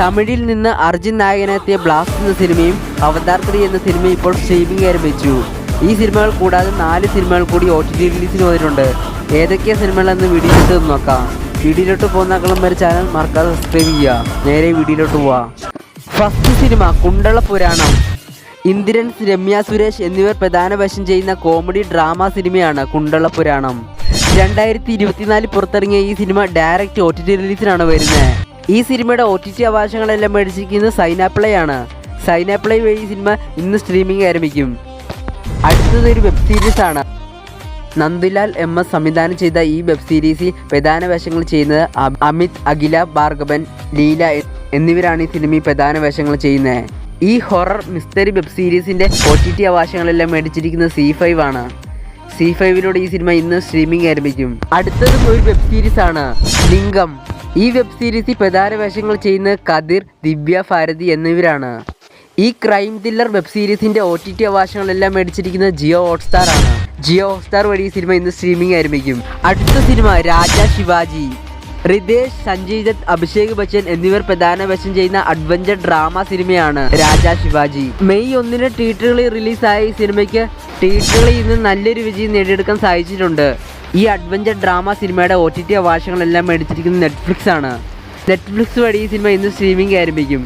തമിഴിൽ നിന്ന് അർജുൻ നായകനെത്തിയ ബ്ലാസ്റ്റ് എന്ന സിനിമയും അവതാർ 3 എന്ന സിനിമയും ഇപ്പോൾ സ്ട്രീമിംഗ് ആരംഭിച്ചു. ഈ സിനിമകൾ കൂടാതെ 4 സിനിമകൾ കൂടി OTT റിലീസിന് വന്നിട്ടുണ്ട്. ഏതൊക്കെ സിനിമകളെന്ന് വീഡിയോയിലോട്ട് നോക്കാം. വീഡിയോയിലോട്ട് പോകുന്നേക്കാളും വരെ ചാനൽ മറക്കാതെ സബ്സ്ക്രൈബ് ചെയ്യുക. നേരെ വീഡിയോയിലോട്ട് പോവാം. ഫസ്റ്റ് സിനിമ കുണ്ടള പുരാണം. ഇന്ദ്രൻസ്, രമ്യ സുരേഷ് എന്നിവർ പ്രധാന വേഷം ചെയ്യുന്ന കോമഡി ഡ്രാമ സിനിമയാണ് കുണ്ടള പുരാണം. 2024 പുറത്തിറങ്ങിയ ഈ സിനിമ ഡയറക്റ്റ് OTT റിലീസിനാണ് വരുന്നത്. ഈ സിനിമയുടെ OTT അവകാശങ്ങളെല്ലാം മേടിച്ചിരിക്കുന്നത് സൈനാപ്ലേ ആണ്. സൈനാപ്ലേ വഴി ഈ സിനിമ ഇന്ന് സ്ട്രീമിംഗ് ആരംഭിക്കും. അടുത്തത് ഒരു വെബ് സീരീസ് ആണ്. നന്ദുലാൽ MS സംവിധാനം ചെയ്ത ഈ വെബ് സീരീസിൽ പ്രധാന വേഷങ്ങൾ ചെയ്യുന്നത് അമിത്, അഖില ഭാർഗവൻ, ലീല എന്നിവരാണ് ഈ സിനിമയിൽ പ്രധാന വേഷങ്ങൾ ചെയ്യുന്നത്. ഈ ഹൊറർ മിസ്റ്ററി വെബ് സീരീസിൻ്റെ OTT അവകാശങ്ങളെല്ലാം മേടിച്ചിരിക്കുന്നത് C5 ആണ്. C5ലൂടെ ഈ സിനിമ ഇന്ന് സ്ട്രീമിംഗ് ആരംഭിക്കും. അടുത്തതും ഒരു വെബ് സീരീസ് ആണ്, ലിംഗം. ഈ വെബ് സീരീസിൽ പ്രധാന വേഷങ്ങൾ ചെയ്യുന്നത് കതിർ, ദിവ്യ ഭാരതി എന്നിവരാണ്. ഈ ക്രൈം ത്രില്ലർ വെബ് സീരീസിൻ്റെ OTT അവകാശങ്ങളെല്ലാം മേടിച്ചിരിക്കുന്നത് ജിയോ ഹോട്ട്സ്റ്റാർ ആണ്. ജിയോ ഹോട്ട്സ്റ്റാർ വഴി ഈ സിനിമ ഇന്ന് സ്ട്രീമിംഗ് ആരംഭിക്കും. അടുത്ത സിനിമ രാജാ ശിവാജി. റിതേഷ്, സഞ്ജയ് ദത്ത്, അഭിഷേക് ബച്ചൻ എന്നിവർ പ്രധാന വേഷം ചെയ്യുന്ന അഡ്വഞ്ചർ ഡ്രാമ സിനിമയാണ് രാജാ ശിവാജി. മെയ് 1 തിയേറ്ററുകളിൽ റിലീസായ ഈ സിനിമയ്ക്ക് തിയേറ്ററുകളിൽ ഇന്ന് നല്ലൊരു വിജയം നേടിയെടുക്കാൻ സാധിച്ചിട്ടുണ്ട്. ഈ അഡ്വഞ്ചർ ഡ്രാമ സിനിമയുടെ OTT അവകാശങ്ങളെല്ലാം മേടിച്ചിരിക്കുന്നത് നെറ്റ്ഫ്ലിക്സ് ആണ്. നെറ്റ്ഫ്ലിക്സ് വഴി ഈ സിനിമ ഇന്ന് സ്ട്രീമിംഗ് ആരംഭിക്കും.